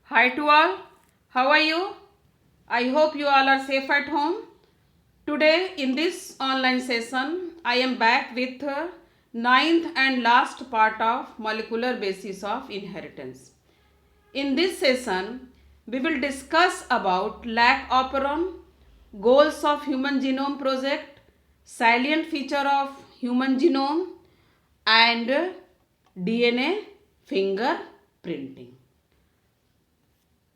Hi to all. How are you? I hope you all are safe at home. Today in this online session, I am back with ninth and last part of molecular basis of inheritance. In this session, we will discuss about lac operon, goals of human genome project, salient feature of human genome, and DNA fingerprinting.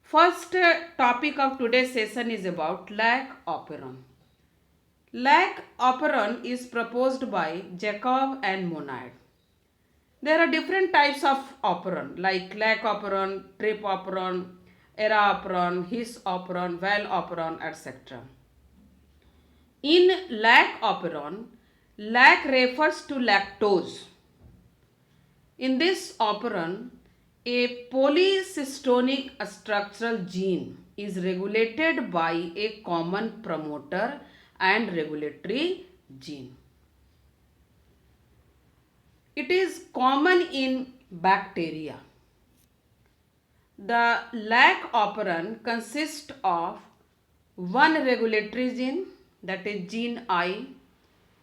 First topic of today's session is about lac operon. Lac operon is proposed by Jacob and Monod. There are different types of operon like lac operon, trip operon, era operon, his operon, val operon, etc. In lac operon, lac refers to lactose. In this operon, a polycystonic structural gene is regulated by a common promoter and regulatory gene. It is common in bacteria. The lac operon consists of one regulatory gene, that is gene I.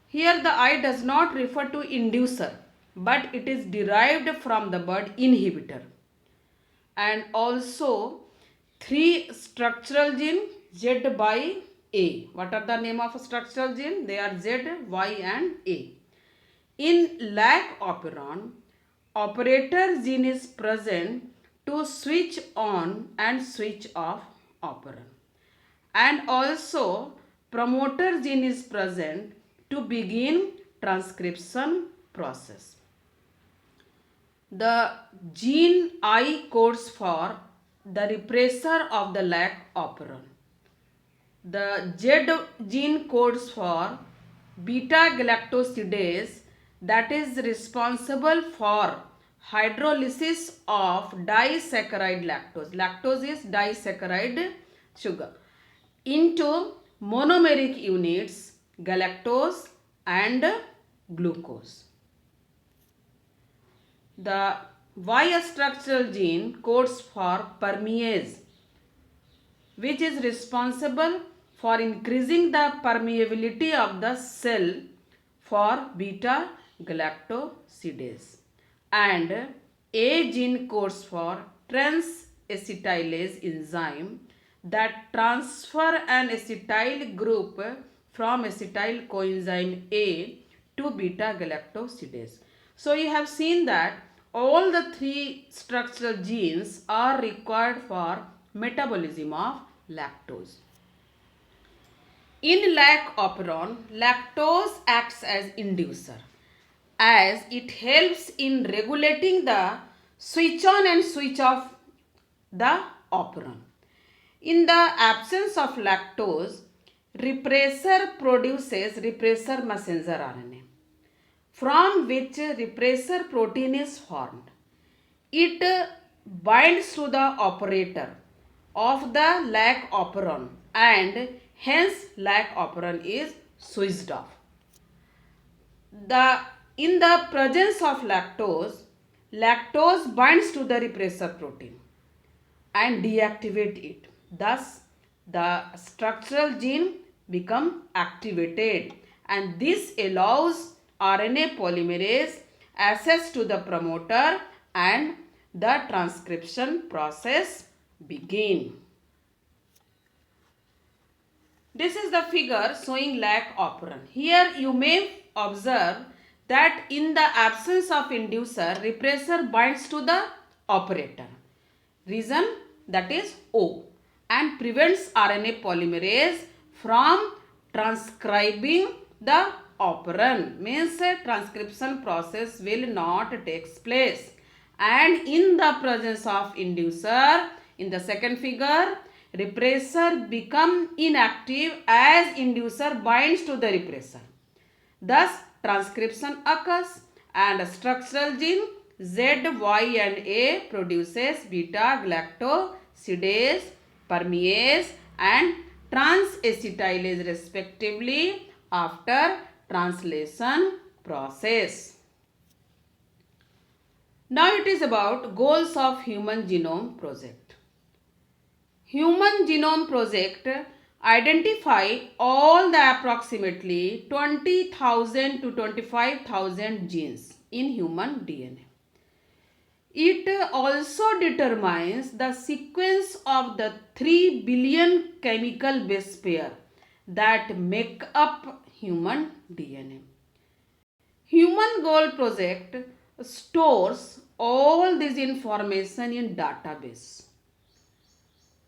Here the I does not refer to inducer, but it is derived from the word inhibitor. And also three structural gene Z by A. What are the name of structural gene? They are Z, Y and A. In lac operon, operator gene is present to switch on and switch off operon. And also promoter gene is present to begin transcription process. The gene I codes for the repressor of the lac operon. The Z gene codes for beta galactosidase that is responsible for hydrolysis of disaccharide lactose. Lactose is disaccharide sugar into monomeric units galactose and glucose. The Y structural gene codes for permease, which is responsible for increasing the permeability of the cell for beta galactosidase. And A gene codes for trans-acetylase enzyme that transfer an acetyl group from acetyl coenzyme A to beta galactosidase. So you have seen that all the three structural genes are required for metabolism of lactose. In lac operon, lactose acts as inducer as it helps in regulating the switch on and switch off the operon. In the absence of lactose, repressor produces repressor messenger RNA from which repressor protein is formed. It binds to the operator of the lac operon and hence lac operon is switched off. In the presence of lactose, lactose binds to the repressor protein and deactivate it. Thus, the structural gene become activated and this allows RNA polymerase access to the promoter and the transcription process begin. This is the figure showing lac operon. Here you may observe that in the absence of inducer, repressor binds to the operator. Reason that is O and prevents RNA polymerase from transcribing the operon. Means transcription process will not take place. And in the presence of inducer, in the second figure, repressor become inactive as inducer binds to the repressor. Thus, transcription occurs and structural gene Z, Y and A produces beta galactosidase, permease and trans-acetylase respectively after translation process. Now it is about goals of human genome project. Human Genome Project identify all the approximately 20,000 to 25,000 genes in human DNA. It also determines the sequence of the 3 billion chemical base pair that make up human DNA. Human Goal Project stores all this information in database.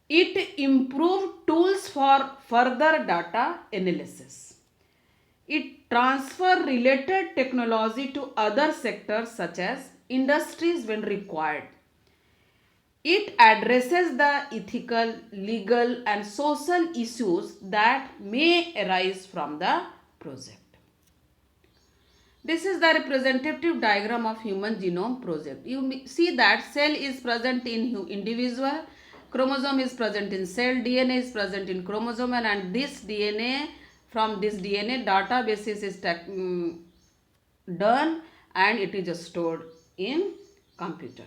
It improved tools for further data analysis. It transfer related technology to other sectors such as industries when required. It addresses the ethical, legal and social issues that may arise from the project. This is the representative diagram of Human Genome Project. You see that cell is present in individual, chromosome is present in cell, DNA is present in chromosome, and this DNA, from this DNA databases is done and it is stored in computer.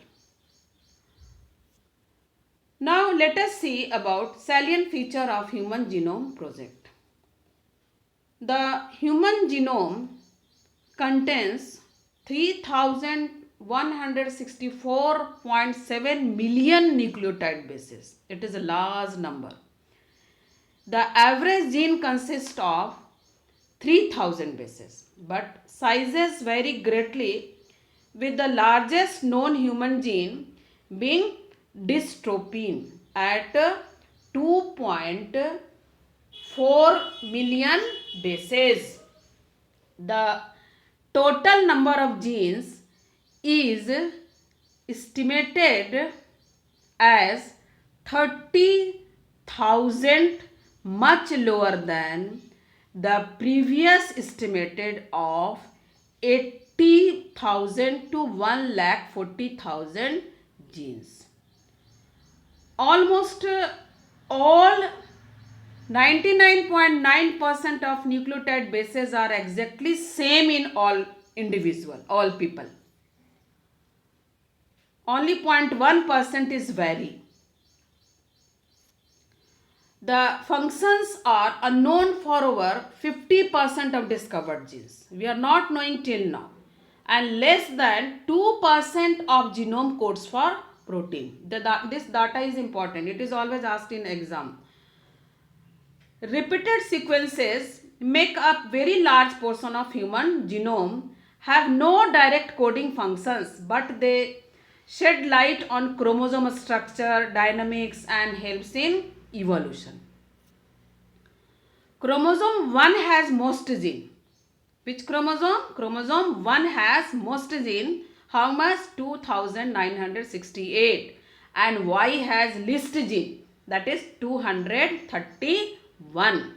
Now let us see about salient feature of Human Genome Project. The human genome contains 3,164.7 million nucleotide bases. It is a large number. The average gene consists of 3,000 bases, but sizes vary greatly, with the largest known human gene being dystrophin at 2.4 million bases. The total number of genes is estimated as 30,000, much lower than the previous estimated of 80,000 to 1,40,000 genes. Almost all 99.9% of nucleotide bases are exactly same in all people. Only 0.1% is vary. The functions are unknown for over 50% of discovered genes. We are not knowing till now. And less than 2% of genome codes for protein. This data is important. It is always asked in exam. Repeated sequences make up very large portion of human genome, have no direct coding functions, but they shed light on chromosome structure, dynamics and helps in evolution. Chromosome 1 has most gene. Which chromosome? Chromosome 1 has most gene. How much? 2,968. And Y has least gene. That is 231.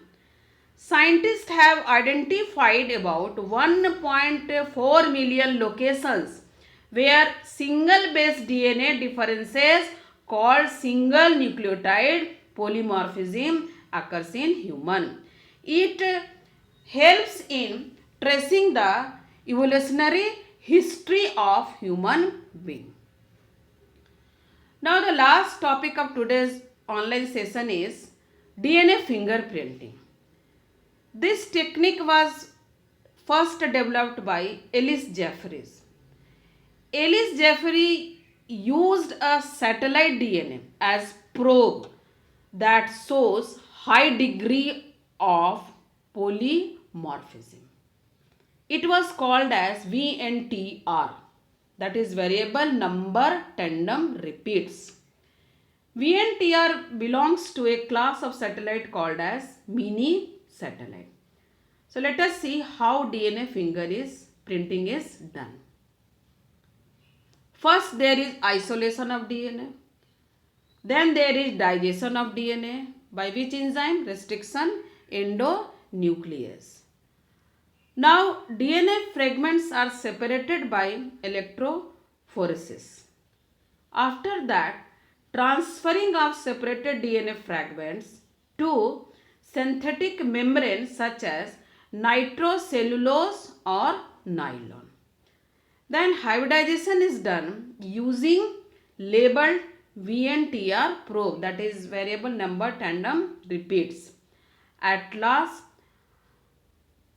Scientists have identified about 1.4 million locations where single base DNA differences called single nucleotide polymorphism occurs in human. It helps in tracing the evolutionary history of human being. Now the last topic of today's online session is DNA fingerprinting. This technique was first developed by Ellis Jeffries. Ellis Jeffrey used a satellite DNA as probe that shows high degree of polymorphism. It was called as VNTR, that is variable number tandem repeats. VNTR belongs to a class of satellite called as mini satellite. So let us see how DNA printing is done. First there is isolation of DNA. Then there is digestion of DNA. By which enzyme? Restriction endonuclease. Now DNA fragments are separated by electrophoresis. After that, transferring of separated DNA fragments to synthetic membranes such as nitrocellulose or nylon. Then hybridization is done using labeled VNTR probe, that is variable number tandem repeats. At last,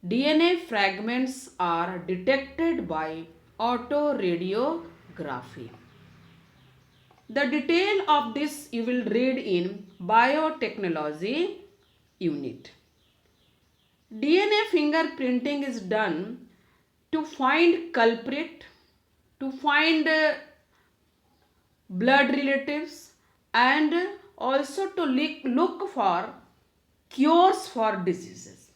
DNA fragments are detected by autoradiography. The detail of this you will read in biotechnology unit. DNA fingerprinting is done to find culprit, to find blood relatives, and also to look for cures for diseases.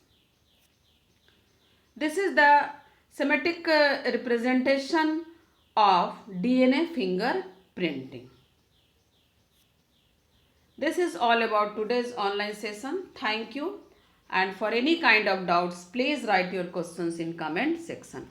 This is the schematic representation of DNA fingerprinting. This is all about today's online session. Thank you. And for any kind of doubts, please write your questions in comment section.